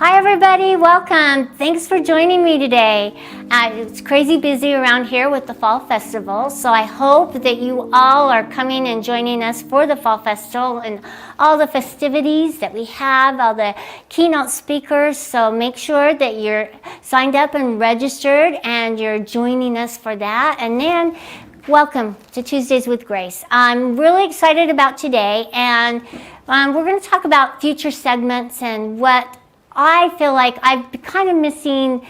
Hi everybody, welcome. Thanks for joining me today. It's crazy busy around here with the Fall Festival, so I hope that you all are coming and joining us for the Fall Festival and all the festivities that we have, all the keynote speakers, so make sure that you're signed up and registered and you're joining us for that. And then welcome to Tuesdays with Grace. I'm really excited about today, and we're going to talk about future segments and what I feel like I've been kind of missing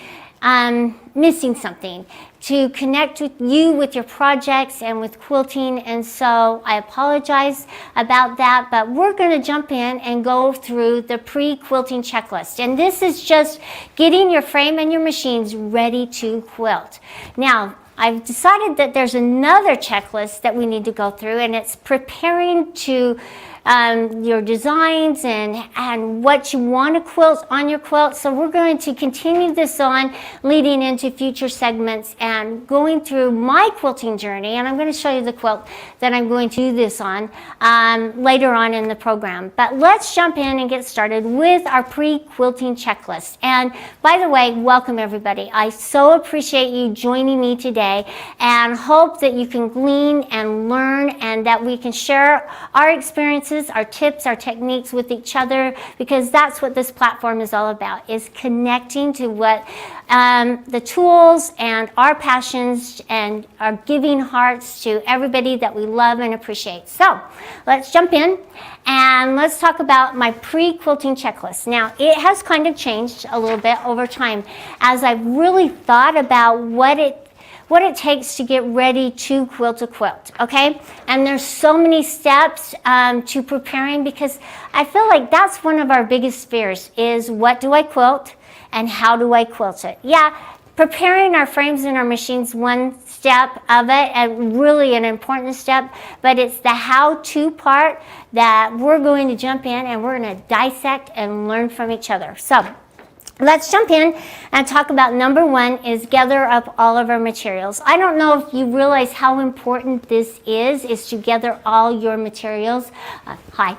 something to connect with you with your projects and with quilting, and so I apologize about that, but we're going to jump in and go through the pre-quilting checklist, and this is just getting your frame and your machines ready to quilt. Now, I've decided that there's another checklist that we need to go through, and it's preparing to your designs and what you want to quilt on your quilt. So we're going to continue this on leading into future segments and going through my quilting journey, and I'm going to show you the quilt that I'm going to do this on later on in the program. But let's jump in and get started with our pre-quilting checklist. And by the way, welcome everybody. I so appreciate you joining me today and hope that you can glean and learn and that we can share our experiences, our tips, our techniques with each other, because that's what this platform is all about, is connecting to what the tools and our passions and our giving hearts to everybody that we love and appreciate. So let's jump in and let's talk about my pre-quilting checklist. Now, it has kind of changed a little bit over time as I've really thought about what it takes to get ready to quilt a quilt, okay? And there's so many steps to preparing, because I feel like that's one of our biggest fears is, what do I quilt and how do I quilt it? Yeah, preparing our frames and our machines, one step of it, and really an important step, but it's the how-to part that we're going to jump in and we're going to dissect and learn from each other. So let's jump in and talk about number one is gather up all of our materials. I don't know if you realize how important this is to gather all your materials. Hi.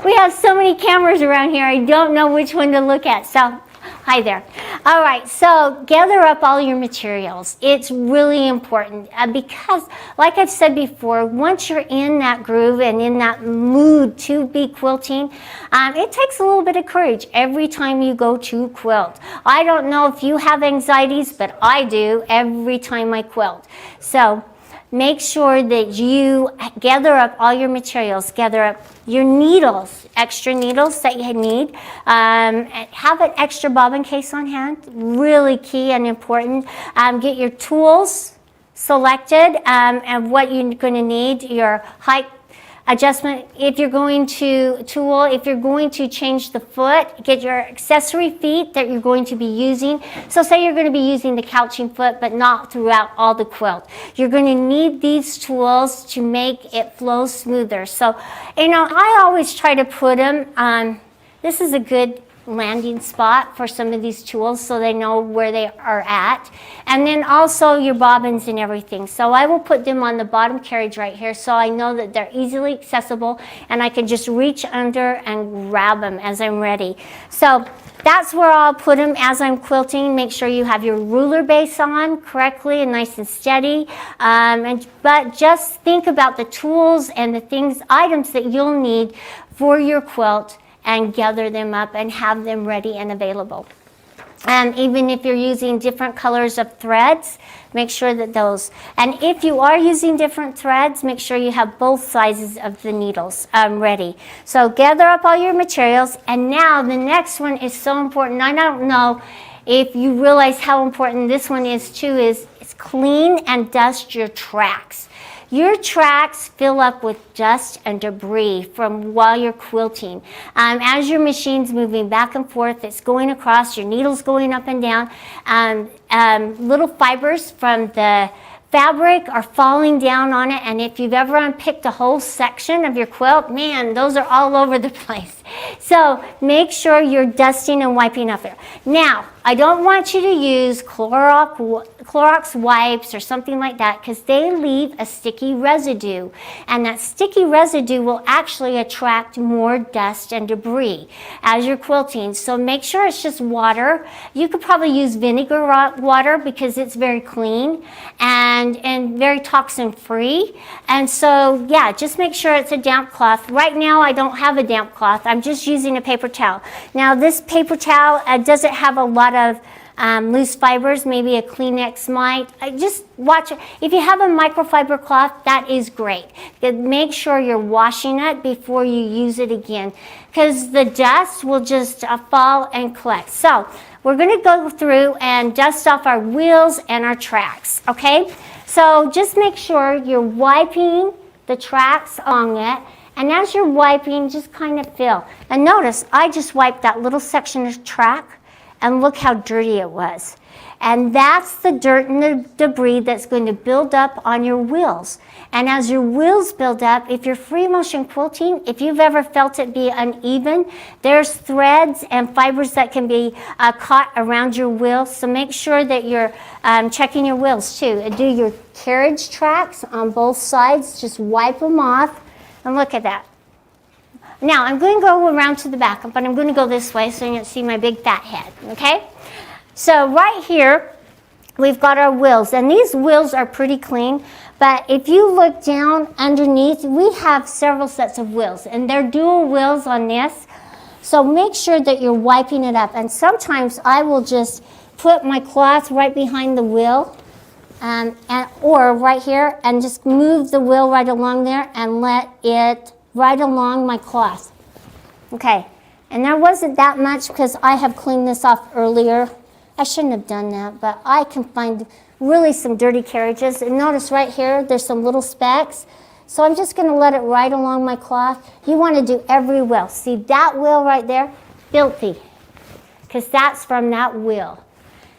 We have so many cameras around here, I don't know which one to look at. So hi there. All right, so gather up all your materials. It's really important because, like I've said before, once you're in that groove and in that mood to be quilting, it takes a little bit of courage every time you go to quilt. I don't know if you have anxieties, but I do every time I quilt. So make sure that you gather up all your materials, gather up your needles, extra needles that you need. Have an extra bobbin case on hand, really key and important. Get your tools selected and what you're going to need, your height adjustment. If you're going to tool, if you're going to change the foot, get your accessory feet that you're going to be using. So say you're going to be using the couching foot, but not throughout all the quilt. You're going to need these tools to make it flow smoother. So, you know, I always try to put them on, this is a good landing spot for some of these tools so they know where they are at, and then also your bobbins and everything. So I will put them on the bottom carriage right here so I know that they're easily accessible and I can just reach under and grab them as I'm ready. So that's where I'll put them as I'm quilting. Make sure you have your ruler base on correctly and nice and steady, but just think about the tools and the things, items that you'll need for your quilt, and gather them up and have them ready and available. And even if you're using different colors of threads, make sure that those, and if you are using different threads, make sure you have both sizes of the needles ready. So gather up all your materials, and now the next one is so important. I don't know if you realize how important this one is too, is clean and dust your tracks. Your tracks fill up with dust and debris from while you're quilting. As your machine's moving back and forth, it's going across, your needle's going up and down, little fibers from the fabric are falling down on it, and if you've ever unpicked a whole section of your quilt, man, those are all over the place. So make sure you're dusting and wiping up there. Now, I don't want you to use Clorox wipes or something like that because they leave a sticky residue. And that sticky residue will actually attract more dust and debris as you're quilting. So make sure it's just water. You could probably use vinegar water because it's very clean and very toxin free. And so yeah, just make sure it's a damp cloth. Right now I don't have a damp cloth. I'm just using a paper towel. Now this paper towel doesn't have a lot of loose fibers. Maybe a Kleenex might. Just watch it. If you have a microfiber cloth, that is great. But make sure you're washing it before you use it again because the dust will just fall and collect. So we're going to go through and dust off our wheels and our tracks, okay? So just make sure you're wiping the tracks on it. And as you're wiping, just kind of feel. And notice, I just wiped that little section of track, and look how dirty it was. And that's the dirt and the debris that's going to build up on your wheels. And as your wheels build up, if you're free motion quilting, if you've ever felt it be uneven, there's threads and fibers that can be caught around your wheels. So make sure that you're checking your wheels too. Do your carriage tracks on both sides, just wipe them off. And look at that. Now, I'm going to go around to the back, but I'm going to go this way so you can see my big fat head, okay? So right here, we've got our wheels, and these wheels are pretty clean, but if you look down underneath, we have several sets of wheels, and they're dual wheels on this, so make sure that you're wiping it up. And sometimes I will just put my cloth right behind the wheel, or right here, and just move the wheel right along there and let it right along my cloth. Okay, and there wasn't that much because I have cleaned this off earlier. I shouldn't have done that, but I can find really some dirty carriages. And notice right here, there's some little specks. So I'm just going to let it right along my cloth. You want to do every wheel. See that wheel right there? Filthy, because that's from that wheel.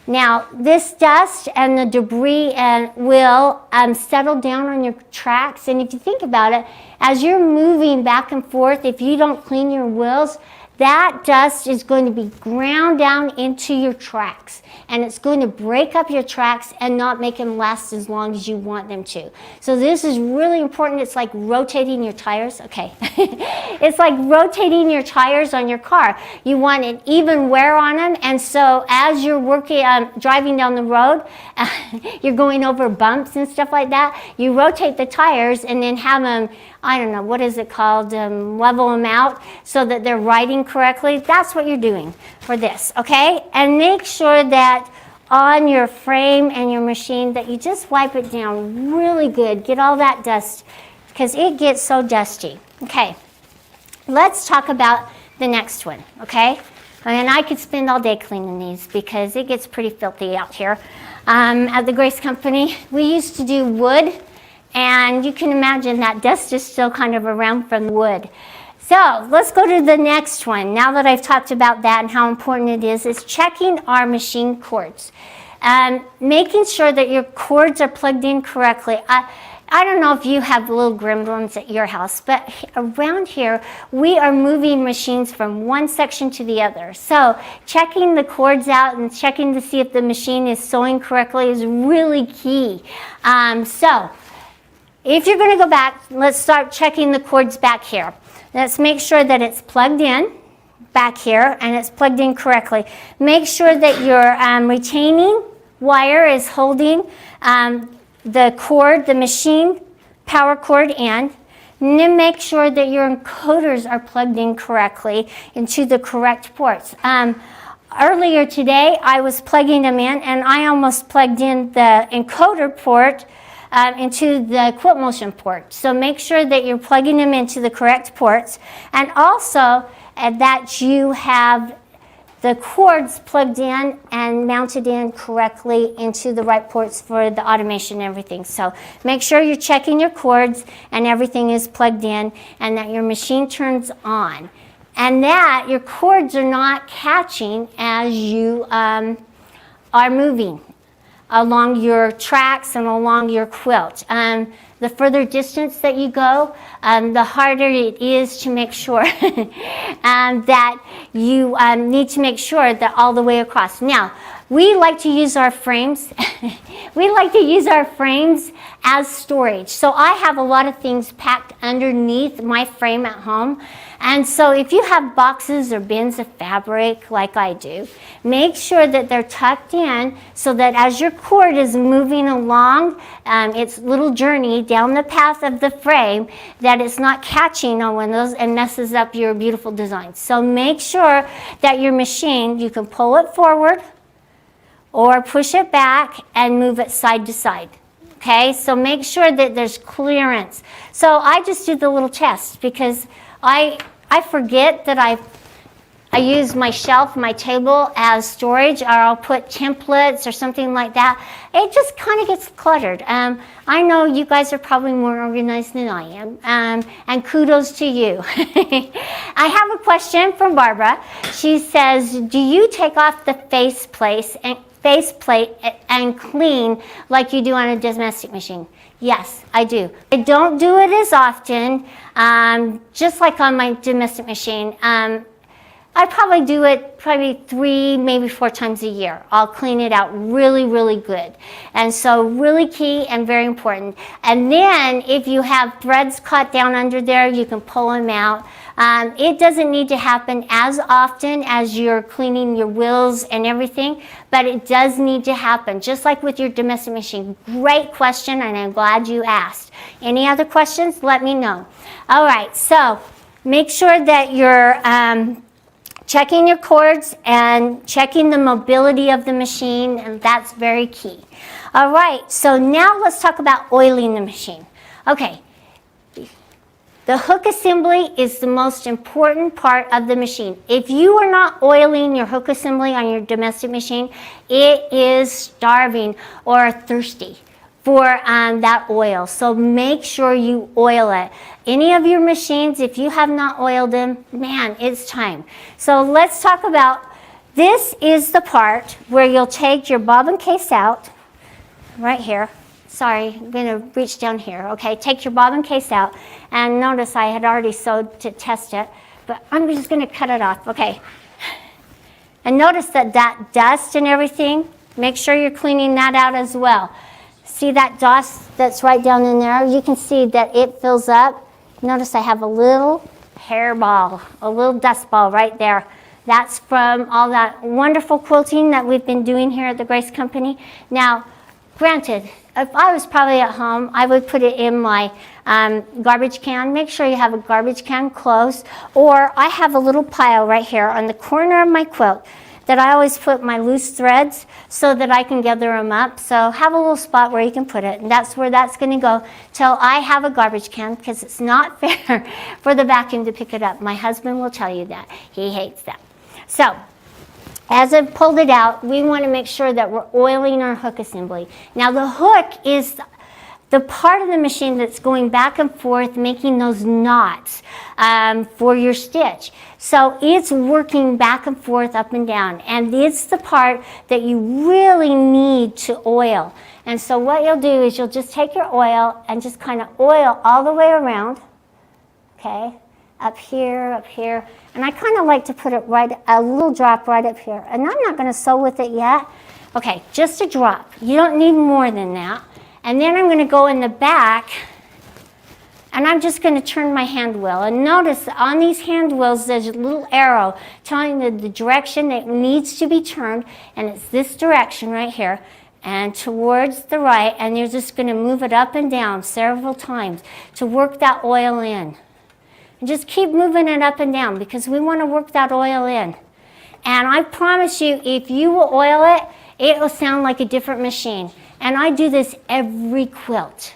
Now, this dust and the debris will settle down on your tracks. And if you think about it, as you're moving back and forth, if you don't clean your wheels, that dust is going to be ground down into your tracks. And it's going to break up your tracks and not make them last as long as you want them to. So this is really important. It's like rotating your tires. Okay. It's like rotating your tires on your car. You want an even wear on them. And so as you're driving down the road, you're going over bumps and stuff like that, you rotate the tires and then have them, I don't know, what is it called, level them out so that they're riding correctly. That's what you're doing for this, okay? And make sure that on your frame and your machine that you just wipe it down really good. Get all that dust because it gets so dusty. Okay, let's talk about the next one, okay? And I could spend all day cleaning these because it gets pretty filthy out here. At the Grace Company, we used to do wood, and you can imagine that dust is still kind of around from wood. So let's go to the next one. Now that I've talked about that and how important it is checking our machine cords. Making sure that your cords are plugged in correctly. I don't know if you have little gremlins at your house, but around here, we are moving machines from one section to the other. So checking the cords out and checking to see if the machine is sewing correctly is really key. So if you're going to go back, let's start checking the cords back here. Let's make sure that it's plugged in back here and it's plugged in correctly. Make sure that your retaining wire is holding the cord, the machine power cord in. And then make sure that your encoders are plugged in correctly into the correct ports. Earlier today, I was plugging them in and I almost plugged in the encoder port into the quilt motion port. So make sure that you're plugging them into the correct ports, and also that you have the cords plugged in and mounted in correctly into the right ports for the automation and everything. So make sure you're checking your cords and everything is plugged in and that your machine turns on, and that your cords are not catching as you are moving along your tracks and along your quilt. the further distance that you go, the harder it is to make sure that you need to make sure that all the way across. Now, we like to use our frames. We like to use our frames as storage. So I have a lot of things packed underneath my frame at home. And so if you have boxes or bins of fabric like I do, make sure that they're tucked in so that as your cord is moving along its little journey down the path of the frame, that it's not catching on one of those and messes up your beautiful design. So make sure that your machine, you can pull it forward or push it back and move it side to side. Okay, so make sure that there's clearance. So I just do the little test because I forget that I use my shelf, my table as storage, or I'll put templates or something like that. It just kind of gets cluttered. I know you guys are probably more organized than I am, and kudos to you. I have a question from Barbara. She says, do you take off the faceplate and clean like you do on a domestic machine? Yes, I do. I don't do it as often, just like on my domestic machine. I probably do it 3, maybe 4 times a year. I'll clean it out really, really good. And so really key and very important. And then if you have threads caught down under there, you can pull them out. It doesn't need to happen as often as you're cleaning your wheels and everything, but it does need to happen, just like with your domestic machine. Great question, and I'm glad you asked. Any other questions? Let me know. All right, so make sure that you're checking your cords and checking the mobility of the machine, and that's very key. All right, so now let's talk about oiling the machine. Okay, the hook assembly is the most important part of the machine. If you are not oiling your hook assembly on your domestic machine, it is starving or thirsty for that oil. So make sure you oil it. Any of your machines, if you have not oiled them, man, it's time. So let's talk about, this is the part where you'll take your bobbin case out, right here. Sorry, I'm gonna reach down here. Okay, take your bobbin case out, and notice I had already sewed to test it, but I'm just gonna cut it off, okay. And notice that dust and everything, make sure you're cleaning that out as well. See that dust that's right down in there? You can see that it fills up. Notice I have a little hairball, a little dust ball right there. That's from all that wonderful quilting that we've been doing here at the Grace Company. Now, granted, if I was probably at home, I would put it in my garbage can. Make sure you have a garbage can close. Or I have a little pile right here on the corner of my quilt that I always put my loose threads so that I can gather them up. So have a little spot where you can put it, and that's where that's gonna go till I have a garbage can, because it's not fair for the vacuum to pick it up. My husband will tell you that. He hates that. So, as I've pulled it out, we wanna make sure that we're oiling our hook assembly. Now the hook is the part of the machine that's going back and forth, making those knots for your stitch. So it's working back and forth, up and down, and it's the part that you really need to oil. And so what you'll do is you'll just take your oil and just kind of oil all the way around, okay, up here, and I kind of like to put it right, a little drop right up here. And I'm not going to sew with it yet. Okay, just a drop. You don't need more than that. And then I'm going to go in the back, and I'm just going to turn my hand wheel. And notice on these hand wheels, there's a little arrow telling you the direction that needs to be turned, and it's this direction right here, and towards the right, and you're just going to move it up and down several times to work that oil in. And just keep moving it up and down, because we want to work that oil in. And I promise you, if you will oil it, it will sound like a different machine. And I do this every quilt.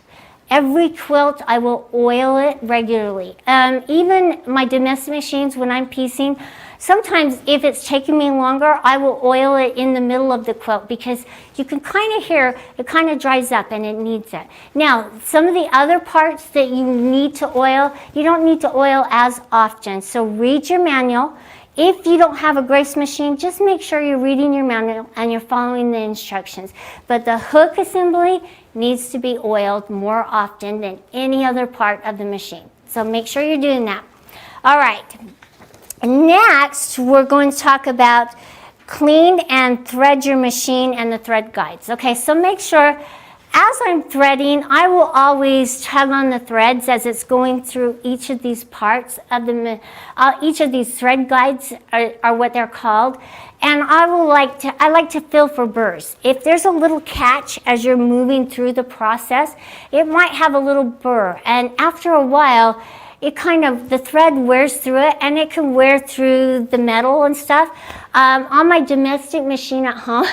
Every quilt, I will oil it regularly. Even my domestic machines, when I'm piecing, sometimes if it's taking me longer, I will oil it in the middle of the quilt, because you can kind of hear it kind of dries up and it needs it. Now, some of the other parts that you need to oil, you don't need to oil as often. So read your manual. If you don't have a Grace machine, just make sure you're reading your manual and you're following the instructions. But the hook assembly needs to be oiled more often than any other part of the machine. So make sure you're doing that. All right. Next, we're going to talk about clean and thread your machine and the thread guides. Okay, so make sure as I'm threading, I will always tug on the threads as it's going through each of these parts of each of these thread guides are what they're called. And I like to feel for burrs. If there's a little catch as you're moving through the process, it might have a little burr. And after a while, the thread wears through it, and it can wear through the metal and stuff. On my domestic machine at home,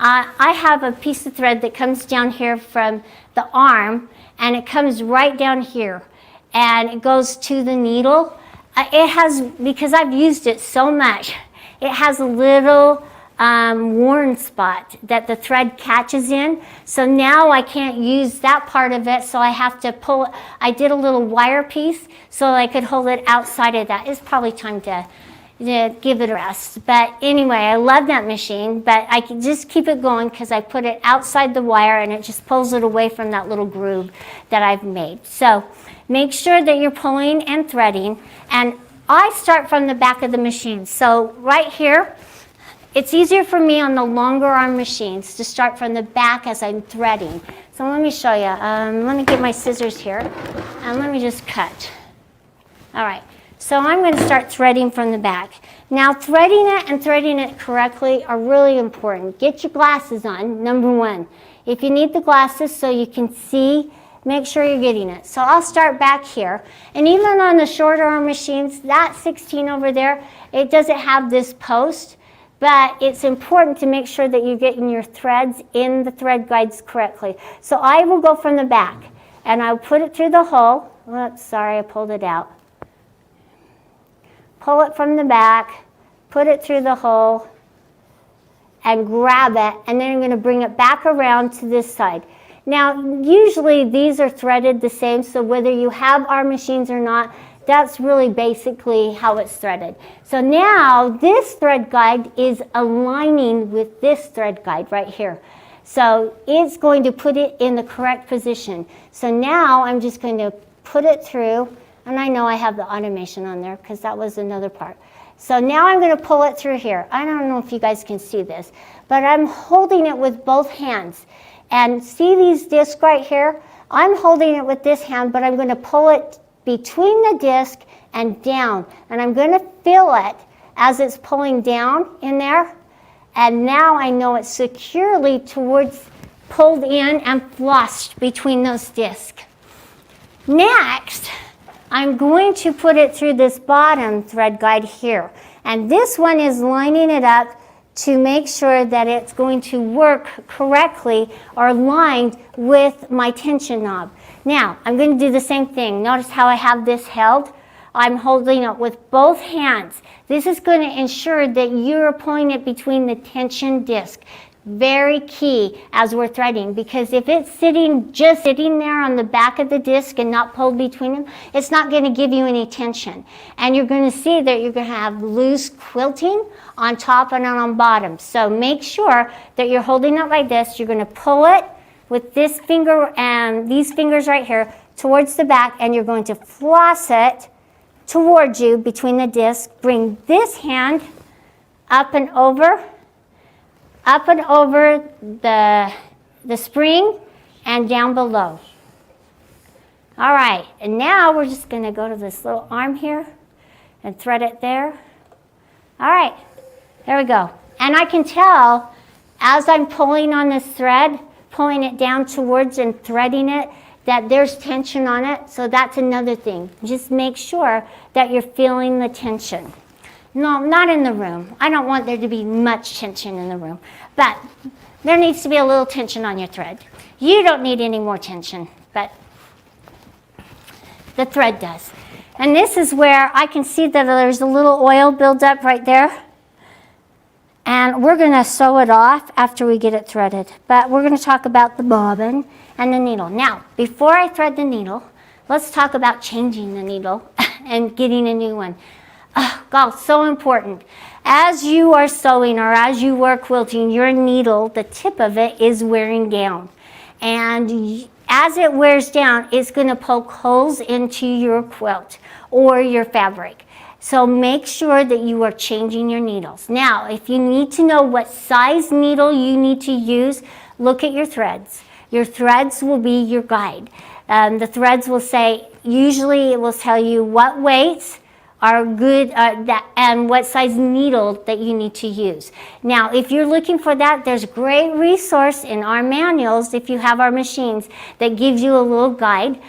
I have a piece of thread that comes down here from the arm, and it comes right down here, and it goes to the needle. Because I've used it so much, it has a little worn spot that the thread catches in. So now I can't use that part of it, so I have to pull it. I did a little wire piece so I could hold it outside of that. It's probably time to give it a rest. But anyway, I love that machine, but I can just keep it going because I put it outside the wire and it just pulls it away from that little groove that I've made. So make sure that you're pulling and threading. And I start from the back of the machine. So right here, it's easier for me on the longer arm machines to start from the back as I'm threading. So let me show you. Let me get my scissors here, and let me just cut. All right, so I'm going to start threading from the back. Now, threading it and threading it correctly are really important. Get your glasses on, number one. If you need the glasses so you can see, make sure you're getting it. So I'll start back here. And even on the shorter arm machines, that 16 over there, it doesn't have this post. But it's important to make sure that you're getting your threads in the thread guides correctly. So I will go from the back, and I'll put it through the hole. Oops, sorry, I pulled it out. Pull it from the back, put it through the hole, and grab it, and then I'm going to bring it back around to this side. Now, usually these are threaded the same, so whether you have arm machines or not, that's really basically how it's threaded. So now this thread guide is aligning with this thread guide right here. So it's going to put it in the correct position. So now I'm just going to put it through, and I know I have the automation on there because that was another part. So now I'm going to pull it through here. I don't know if you guys can see this, but I'm holding it with both hands. And see these discs right here? I'm holding it with this hand, but I'm going to pull it between the disc and down, and I'm going to feel it as it's pulling down in there, and now I know it's securely pulled in and flushed between those discs. Next, I'm going to put it through this bottom thread guide here, and this one is lining it up to make sure that it's going to work correctly or aligned with my tension knob. Now, I'm going to do the same thing. Notice how I have this held? I'm holding it with both hands. This is going to ensure that you're pulling it between the tension disc. Very key as we're threading, because if it's just sitting there on the back of the disc and not pulled between them, it's not going to give you any tension. And you're going to see that you're going to have loose quilting on top and on bottom. So make sure that you're holding it like this. You're going to pull it with this finger and these fingers right here towards the back, and you're going to floss it towards you between the disc. Bring this hand up and over the spring and down below. All right, and now we're just going to go to this little arm here and thread it there. All right, there we go. And I can tell as I'm pulling on this thread, pulling it down towards and threading it, that there's tension on it. So that's another thing. Just make sure that you're feeling the tension. No, not in the room. I don't want there to be much tension in the room. But there needs to be a little tension on your thread. You don't need any more tension, but the thread does. And this is where I can see that there's a little oil buildup right there. And we're going to sew it off after we get it threaded. But we're going to talk about the bobbin and the needle. Now, before I thread the needle, let's talk about changing the needle and getting a new one. Oh, God, so important. As you are sewing or as you are quilting, your needle, the tip of it is wearing down. And as it wears down, it's going to poke holes into your quilt or your fabric. So make sure that you are changing your needles. Now, if you need to know what size needle you need to use, look at your threads. Your threads will be your guide. The threads will say, usually it will tell you what weights are good and what size needle that you need to use. Now, if you're looking for that, there's a great resource in our manuals, if you have our machines, that gives you a little guide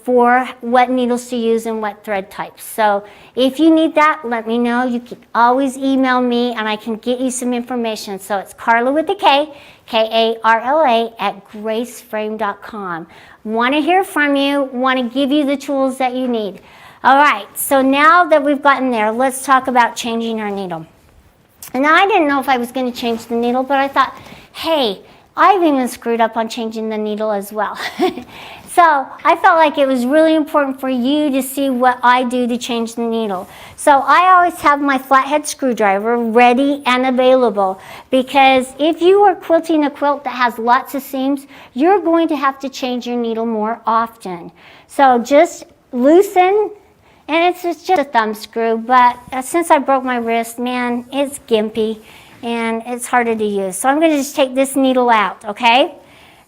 for what needles to use and what thread types. So if you need that, let me know. You can always email me and I can get you some information. So it's Carla with a K, Karla at graceframe.com. Want to hear from you, want to give you the tools that you need. All right, so now that we've gotten there, let's talk about changing our needle. And I didn't know if I was going to change the needle, but I thought, hey, I've even screwed up on changing the needle as well. So I felt like it was really important for you to see what I do to change the needle. So I always have my flathead screwdriver ready and available, because if you are quilting a quilt that has lots of seams, you're going to have to change your needle more often. So just loosen. And it's just a thumb screw, but since I broke my wrist, man, it's gimpy and it's harder to use. So I'm going to just take this needle out, okay?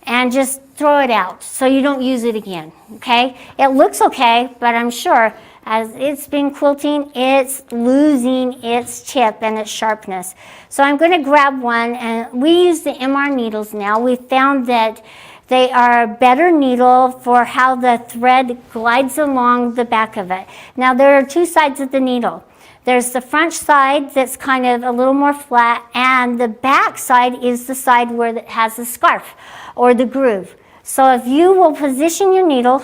And just throw it out so you don't use it again, okay? It looks okay, but I'm sure as it's been quilting, it's losing its tip and its sharpness. So I'm going to grab one, and we use the MR needles now. We found that they are a better needle for how the thread glides along the back of it. Now, there are two sides of the needle. There's the front side that's kind of a little more flat, and the back side is the side where it has the scarf or the groove. So if you will position your needle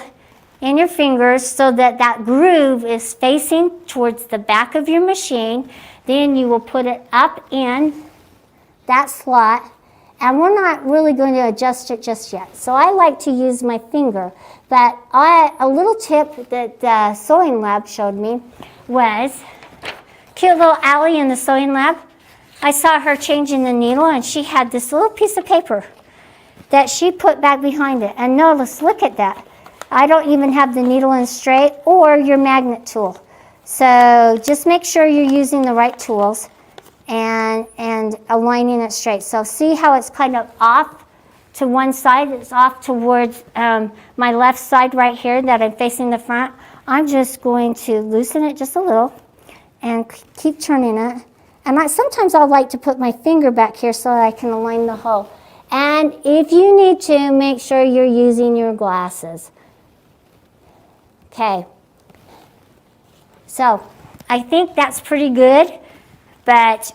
in your fingers so that that groove is facing towards the back of your machine, then you will put it up in that slot. And we're not really going to adjust it just yet. So I like to use my finger. But a little tip that the Sewing Lab showed me was, cute little Allie in the Sewing Lab, I saw her changing the needle, and she had this little piece of paper that she put back behind it. And notice, look at that. I don't even have the needle in straight or your magnet tool. So just make sure you're using the right tools and aligning it straight. So see how it's kind of off to one side? It's off towards my left side right here that I'm facing the front. I'm just going to loosen it just a little and keep turning it. And sometimes I'll like to put my finger back here so that I can align the hole. And if you need to, make sure you're using your glasses. Okay. So I think that's pretty good. But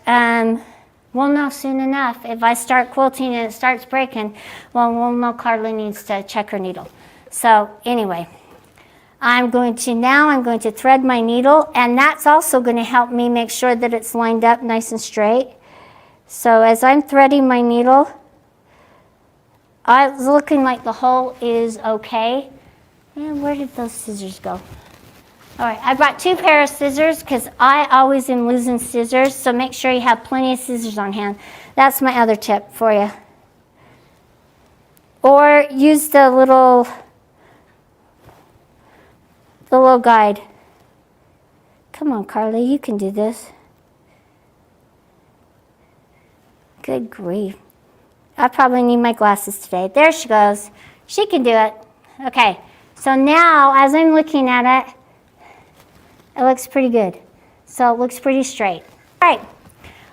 we'll know soon enough. If I start quilting and it starts breaking, well, we'll know Carla needs to check her needle. So anyway, I'm going to thread my needle, and that's also going to help me make sure that it's lined up nice and straight. So as I'm threading my needle, it's looking like the hole is okay. And where did those scissors go? All right, I brought 2 pairs of scissors because I always am losing scissors, so make sure you have plenty of scissors on hand. That's my other tip for you. Or use the little guide. Come on, Carly, you can do this. Good grief. I probably need my glasses today. There she goes. She can do it. Okay, so now as I'm looking at it, it looks pretty good. So it looks pretty straight. All right,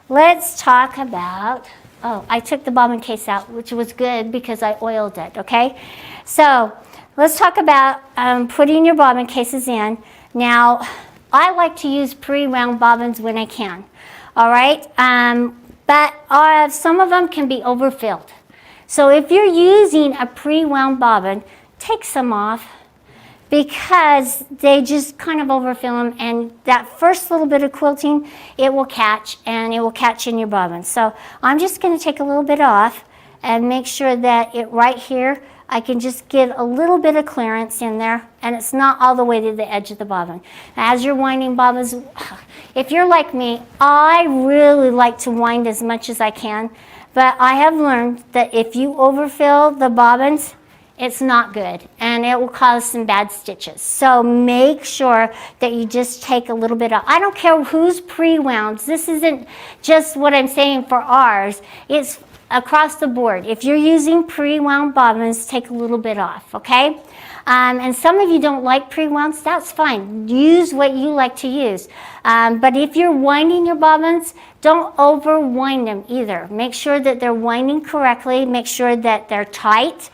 let's talk about, I took the bobbin case out, which was good because I oiled it, okay? So let's talk about putting your bobbin cases in. Now, I like to use pre-wound bobbins when I can, all right? But some of them can be overfilled. So if you're using a pre-wound bobbin, take some off, because they just kind of overfill them, and that first little bit of quilting, it will catch, and it will catch in your bobbin. So I'm just going to take a little bit off and make sure that right here, I can just get a little bit of clearance in there, and it's not all the way to the edge of the bobbin. As you're winding bobbins, if you're like me, I really like to wind as much as I can, but I have learned that if you overfill the bobbins, it's not good, and it will cause some bad stitches. So make sure that you just take a little bit off. I don't care who's pre-wound. This isn't just what I'm saying for ours. It's across the board. If you're using pre-wound bobbins, take a little bit off, okay? And some of you don't like pre-wounds, that's fine. Use what you like to use. But if you're winding your bobbins, don't over-wind them either. Make sure that they're winding correctly. Make sure that they're tight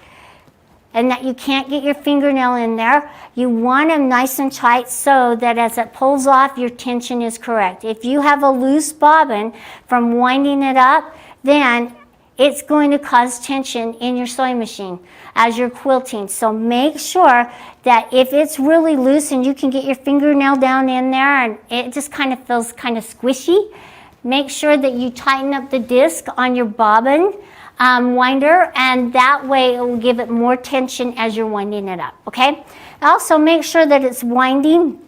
and that you can't get your fingernail in there. You want them nice and tight so that as it pulls off, your tension is correct. If you have a loose bobbin from winding it up, then it's going to cause tension in your sewing machine as you're quilting. So make sure that if it's really loose and you can get your fingernail down in there and it just kind of feels kind of squishy, make sure that you tighten up the disc on your bobbin winder, and that way it will give it more tension as you're winding it up, okay? Also make sure that it's winding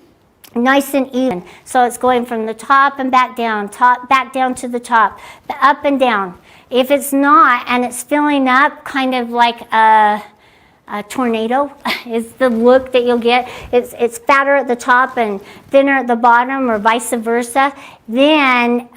nice and even. So it's going from the top and back down to the top, up and down. If it's not and it's filling up kind of like a tornado is the look that you'll get. It's fatter at the top and thinner at the bottom, or vice versa. Then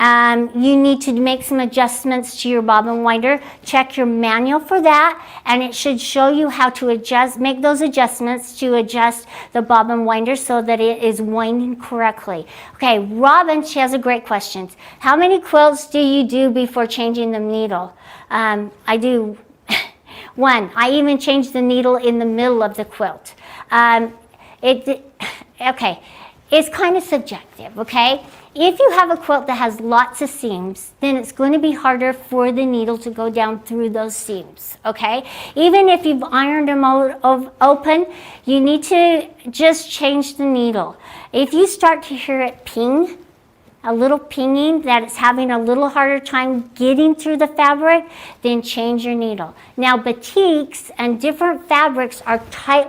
you need to make some adjustments to your bobbin winder. Check your manual for that, and it should show you how to make those adjustments to adjust the bobbin winder so that it is winding correctly. Okay, Robin, she has a great question. How many quilts do you do before changing the needle? I do one. I even change the needle in the middle of the quilt. Okay, it's kind of subjective, okay? If you have a quilt that has lots of seams, then it's going to be harder for the needle to go down through those seams, okay? Even if you've ironed them open, you need to just change the needle. If you start to hear it ping, a little pinging, that it's having a little harder time getting through the fabric, then change your needle. Now batiks and different fabrics are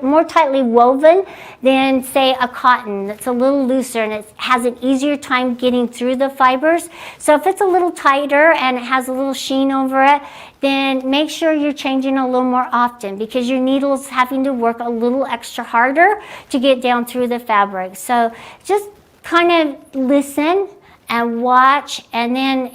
more tightly woven than say a cotton that's a little looser and it has an easier time getting through the fibers. So if it's a little tighter and it has a little sheen over it, then make sure you're changing a little more often, because your needle is having to work a little extra harder to get down through the fabric. So just kind of listen and watch, and then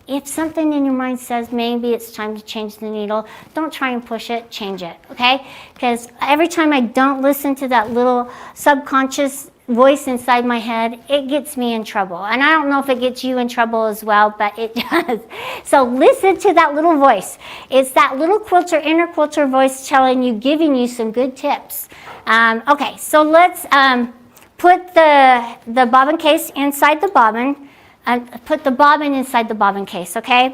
if something in your mind says maybe it's time to change the needle, don't try and push it, change it, okay? Because every time I don't listen to that little subconscious voice inside my head, it gets me in trouble. And I don't know if it gets you in trouble as well, but it does. So listen to that little voice. It's that little quilter, inner quilter voice giving you some good tips. Okay, so let's put the bobbin case inside the bobbin, and put the bobbin inside the bobbin case, okay?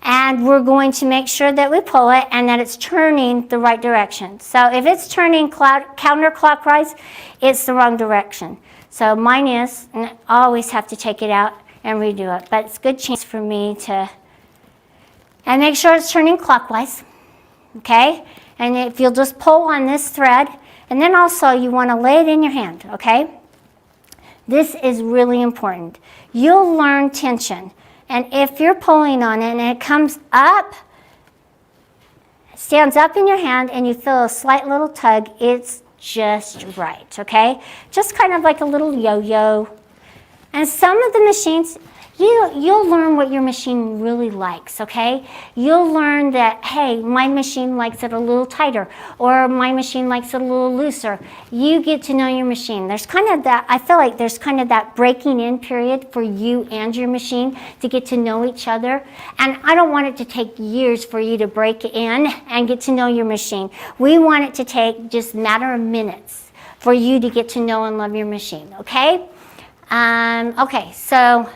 And we're going to make sure that we pull it and that it's turning the right direction. So if it's turning counterclockwise, it's the wrong direction. So mine is, and I always have to take it out and redo it, but it's a good chance for me to, and make sure it's turning clockwise, okay? And if you'll just pull on this thread, and then also you want to lay it in your hand, okay? This is really important. You'll learn tension. And if you're pulling on it and it comes up, stands up in your hand, and you feel a slight little tug, it's just right, okay? Just kind of like a little yo-yo. And some of the machines, you'll learn what your machine really likes, okay? You'll learn that, hey, my machine likes it a little tighter, or my machine likes it a little looser. You get to know your machine. There's kind of that, I feel like there's kind of that breaking in period for you and your machine to get to know each other. And I don't want it to take years for you to break in and get to know your machine. We want it to take just a matter of minutes for you to get to know and love your machine, okay? Okay, so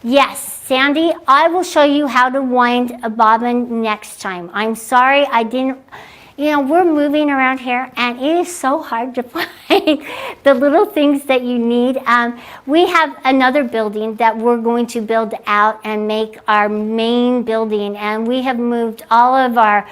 yes, Sandy, I will show you how to wind a bobbin next time. I'm sorry I didn't. You know, we're moving around here and it is so hard to find the little things that you need. We have another building that we're going to build out and make our main building, and we have moved all of our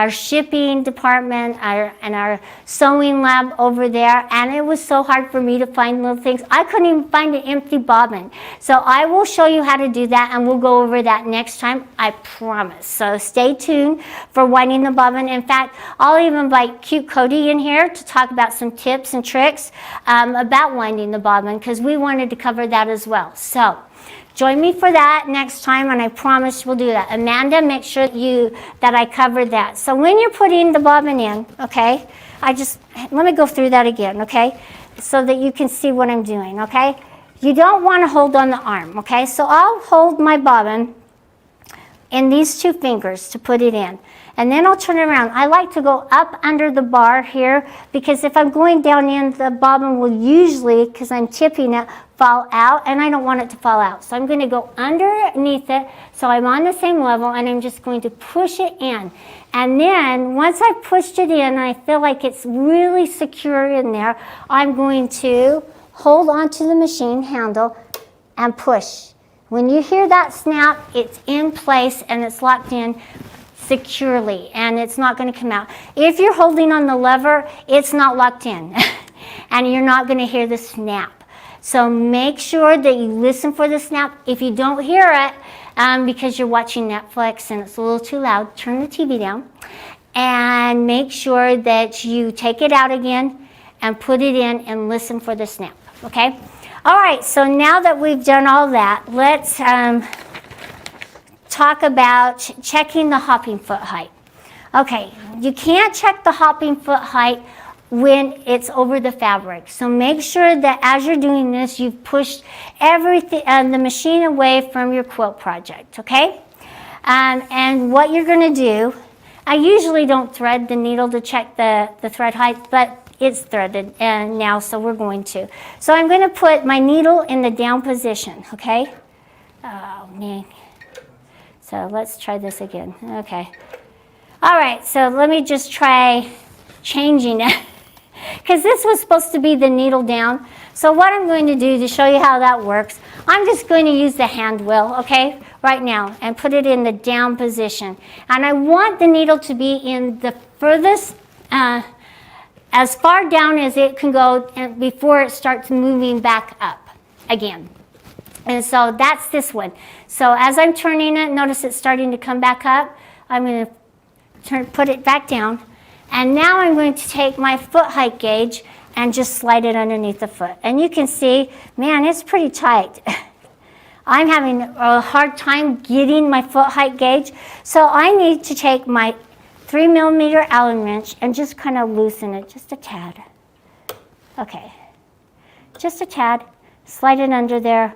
shipping department and our sewing lab over there, and it was so hard for me to find little things. I couldn't even find an empty bobbin. So I will show you how to do that, and we'll go over that next time, I promise. So stay tuned for winding the bobbin. In fact, I'll even invite Cute Cody in here to talk about some tips and tricks about winding the bobbin, because we wanted to cover that as well. So join me for that next time, and I promise we'll do that. Amanda, make sure that I cover that. So when you're putting the bobbin in, okay, let me go through that again, okay, so that you can see what I'm doing, okay? You don't want to hold on the arm, okay? So I'll hold my bobbin in these two fingers to put it in. And then I'll turn it around. I like to go up under the bar here, because if I'm going down in, the bobbin will usually, because I'm tipping it, fall out, and I don't want it to fall out. So I'm going to go underneath it so I'm on the same level, and I'm just going to push it in. And then once I've pushed it in and I feel like it's really secure in there, I'm going to hold onto the machine handle and push. When you hear that snap, it's in place and it's locked in securely, and it's not going to come out. If you're holding on the lever, it's not locked in and you're not going to hear the snap. So make sure that you listen for the snap. If you don't hear it because you're watching Netflix and it's a little too loud, turn the TV down and make sure that you take it out again and put it in and listen for the snap. Okay? All right, so now that we've done all that, let's talk about checking the hopping foot height. Okay, you can't check the hopping foot height when it's over the fabric. So make sure that as you're doing this, you've pushed everything the machine away from your quilt project, okay? And what you're going to do, I usually don't thread the needle to check the thread height, but it's threaded and now, so we're going to. So I'm going to put my needle in the down position, okay? Oh, man. So let's try this again. Okay. All right, so let me just try changing it, because this was supposed to be the needle down. So what I'm going to do to show you how that works, I'm just going to use the hand wheel, okay, right now, and put it in the down position. And I want the needle to be in the furthest, as far down as it can go before it starts moving back up again. And so that's this one. So as I'm turning it, notice it's starting to come back up. I'm going to put it back down. And now I'm going to take my foot height gauge and just slide it underneath the foot. And you can see, man, it's pretty tight. I'm having a hard time getting my foot height gauge. So I need to take my 3mm Allen wrench and just kind of loosen it just a tad. Okay, just a tad. Slide it under there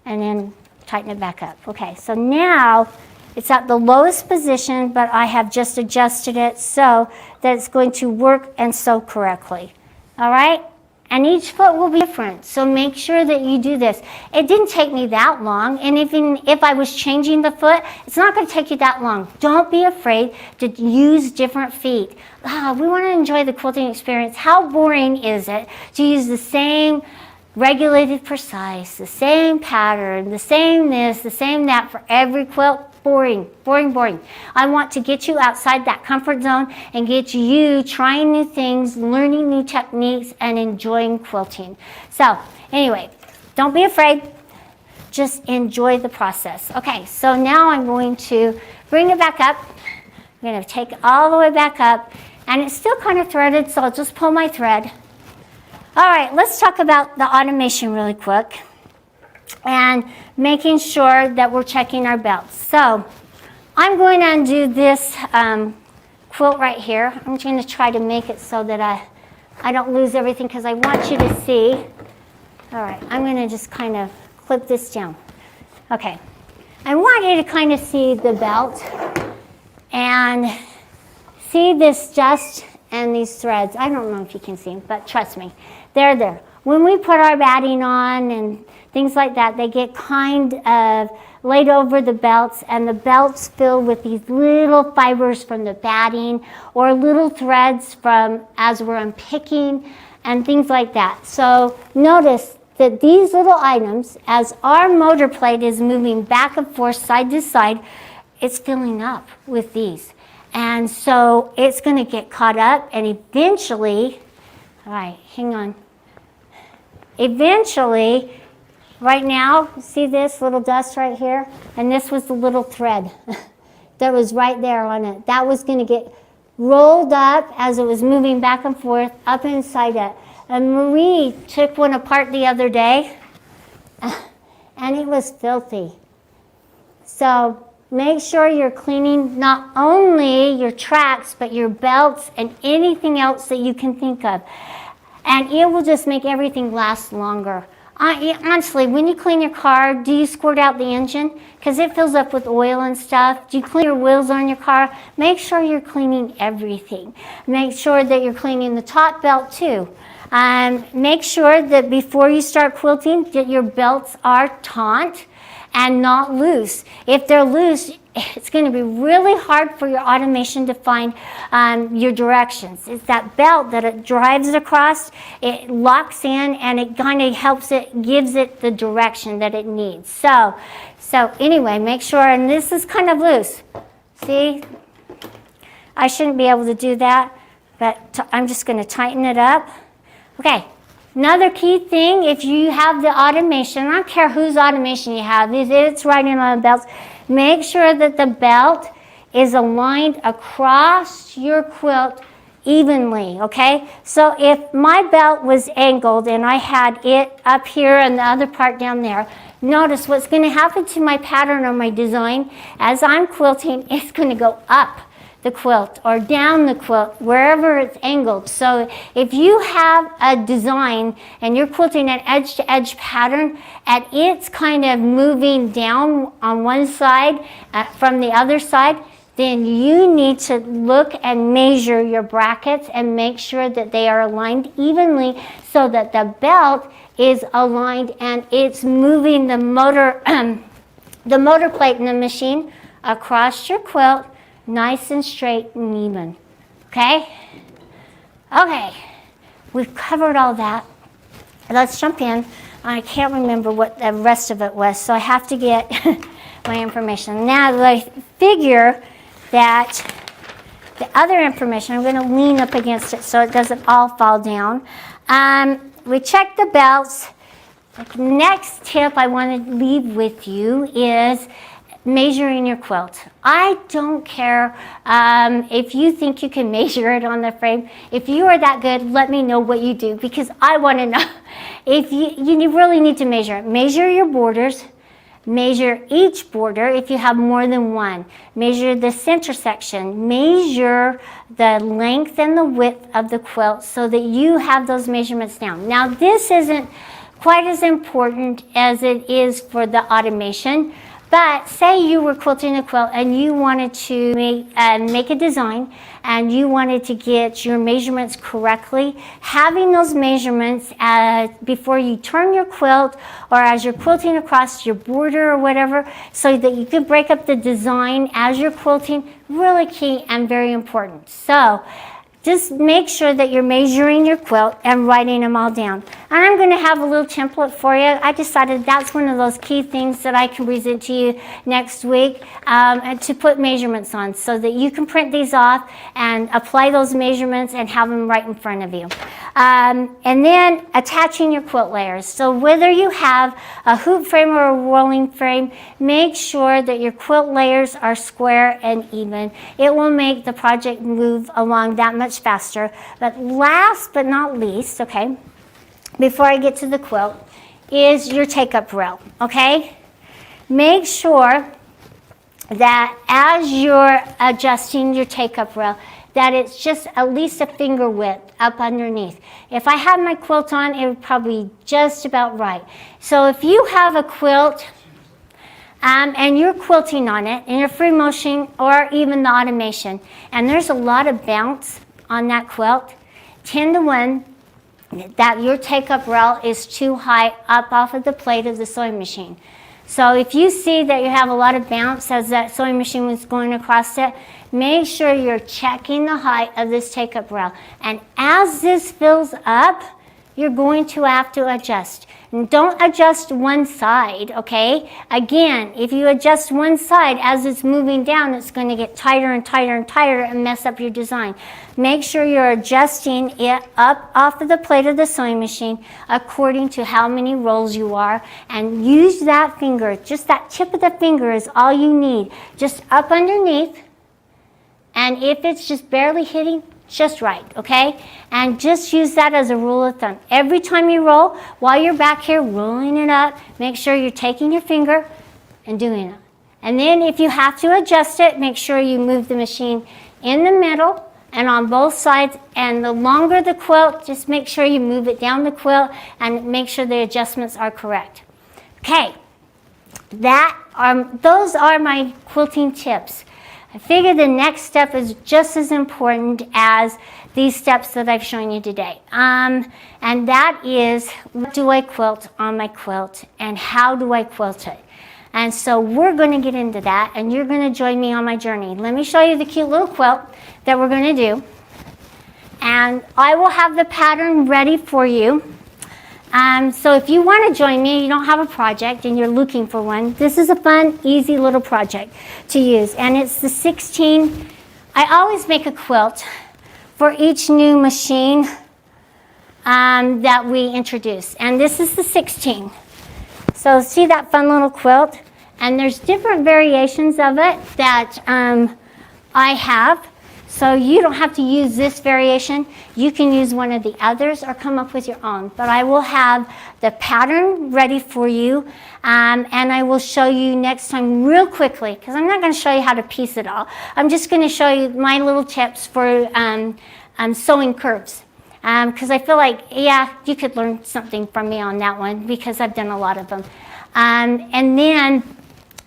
and then tighten it back up. Okay, so now it's at the lowest position, but I have just adjusted it so that it's going to work and sew correctly. All right? And each foot will be different, so make sure that you do this. It didn't take me that long, and even if I was changing the foot, it's not going to take you that long. Don't be afraid to use different feet. We want to enjoy the quilting experience. How boring is it to use the same regulated precise, the same pattern, the same this, the same that for every quilt? Boring, boring, boring. I want to get you outside that comfort zone and get you trying new things, learning new techniques, and enjoying quilting. So anyway, don't be afraid. Just enjoy the process. Okay, so now I'm going to bring it back up. I'm going to take it all the way back up, and it's still kind of threaded, so I'll just pull my thread. All right, let's talk about the automation really quick and making sure that we're checking our belts. So I'm going to undo this quilt right here. I'm going to try to make it so that I don't lose everything, because I want you to see. All right, I'm going to just kind of clip this down. Okay, I want you to kind of see the belt and see this dust and these threads. I don't know if you can see them, but trust me, they're there. When we put our batting on and things like that, they get kind of laid over the belts, and the belts filled with these little fibers from the batting or little threads from as we're unpicking and things like that. So notice that these little items, as our motor plate is moving back and forth side to side, it's filling up with these. And so it's going to get caught up, and eventually, all right, hang on. Eventually, right now, see this little dust right here? And this was the little thread that was right there on it. That was going to get rolled up as it was moving back and forth up inside it. And Marie took one apart the other day, and it was filthy. So make sure you're cleaning not only your tracks, but your belts and anything else that you can think of. And it will just make everything last longer. Honestly, when you clean your car, do you squirt out the engine? Because it fills up with oil and stuff. Do you clean your wheels on your car? Make sure you're cleaning everything. Make sure that you're cleaning the top belt too. Make sure that before you start quilting, that your belts are taut and not loose. If they're loose, it's going to be really hard for your automation to find your directions. It's that belt that it drives across, it locks in, and it kind of helps it, gives it the direction that it needs. So anyway, make sure, and this is kind of loose. See, I shouldn't be able to do that, but I'm just going to tighten it up. Okay. Another key thing, if you have the automation, I don't care whose automation you have, if it's riding on the belts, make sure that the belt is aligned across your quilt evenly, okay? So if my belt was angled and I had it up here and the other part down there, notice what's going to happen to my pattern or my design as I'm quilting, it's going to go up the quilt or down the quilt, wherever it's angled. So if you have a design and you're quilting an edge-to-edge pattern and it's kind of moving down on one side from the other side, then you need to look and measure your brackets and make sure that they are aligned evenly so that the belt is aligned and it's moving the motor, the motor plate in the machine across your quilt nice and straight and even, okay? Okay, we've covered all that. Let's jump in. I can't remember what the rest of it was, so I have to get my information. Now, I figure that the other information, I'm going to lean up against it so it doesn't all fall down. We checked the belts. The next tip I want to leave with you is measuring your quilt. I don't care if you think you can measure it on the frame. If you are that good, let me know what you do because I want to know. If you really need to measure it. Measure your borders. Measure each border if you have more than one. Measure the center section. Measure the length and the width of the quilt so that you have those measurements down. Now this isn't quite as important as it is for the automation. But say you were quilting a quilt and you wanted to make a design and you wanted to get your measurements correctly. Having those measurements before you turn your quilt or as you're quilting across your border or whatever so that you could break up the design as you're quilting, really key and very important. So just make sure that you're measuring your quilt and writing them all down. And I'm going to have a little template for you. I decided that's one of those key things that I can present to you next week and to put measurements on so that you can print these off and apply those measurements and have them right in front of you. And then attaching your quilt layers. So whether you have a hoop frame or a rolling frame, make sure that your quilt layers are square and even. It will make the project move along that much faster. But last but not least, okay, before I get to the quilt, is your take-up rail, okay? Make sure that as you're adjusting your take-up rail, that it's just at least a finger width up underneath. If I had my quilt on, it would probably be just about right. So if you have a quilt and you're quilting on it in your free motion or even the automation, and there's a lot of bounce on that quilt, 10 to 1, that your take-up rail is too high up off of the plate of the sewing machine. So if you see that you have a lot of bounce as that sewing machine was going across it, make sure you're checking the height of this take-up rail. And as this fills up, you're going to have to adjust. And don't adjust one side, okay? Again, if you adjust one side as it's moving down, it's going to get tighter and tighter and tighter and mess up your design. Make sure you're adjusting it up off of the plate of the sewing machine according to how many rolls you are, and use that finger. Just that tip of the finger is all you need. Just up underneath, and if it's just barely hitting, just right, okay? And just use that as a rule of thumb. Every time you roll, while you're back here rolling it up, make sure you're taking your finger and doing it. And then if you have to adjust it, make sure you move the machine in the middle and on both sides. And the longer the quilt, just make sure you move it down the quilt and make sure the adjustments are correct. Okay, those are my quilting tips. I figure the next step is just as important as these steps that I've shown you today. And that is, what do I quilt on my quilt and how do I quilt it? And so we're going to get into that, and you're going to join me on my journey. Let me show you the cute little quilt that we're going to do. And I will have the pattern ready for you. So if you want to join me, you don't have a project and you're looking for one, this is a fun, easy little project to use. And it's the 16, I always make a quilt for each new machine that we introduce. And this is the 16. So see that fun little quilt? And there's different variations of it that I have. So you don't have to use this variation. You can use one of the others or come up with your own. But I will have the pattern ready for you, and I will show you next time real quickly, because I'm not going to show you how to piece it all. I'm just going to show you my little tips for sewing curves. Because I feel like, yeah, you could learn something from me on that one, because I've done a lot of them. And then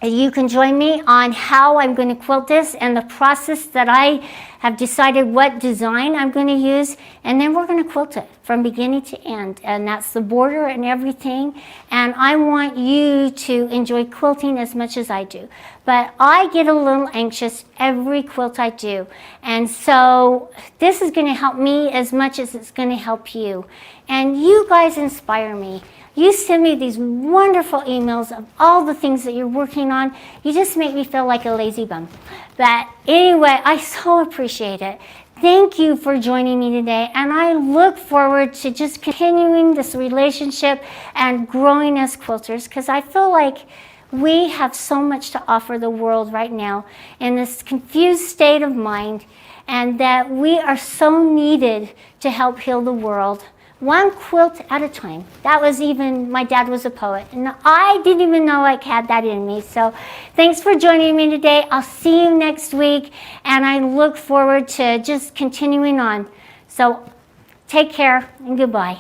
you can join me on how I'm going to quilt this and the process that I have decided what design I'm going to use, and then we're going to quilt it from beginning to end, and that's the border and everything. And I want you to enjoy quilting as much as I do, but I get a little anxious every quilt I do, and so this is going to help me as much as it's going to help you. And you guys inspire me. You send me these wonderful emails of all the things that you're working on. You just make me feel like a lazy bum. But anyway, I so appreciate it. Thank you for joining me today, and I look forward to just continuing this relationship and growing as quilters, because I feel like we have so much to offer the world right now in this confused state of mind, and that we are so needed to help heal the world. One quilt at a time. That was even, my dad was a poet, and I didn't even know I had that in me. So thanks for joining me today. I'll see you next week, and I look forward to just continuing on. So take care and goodbye.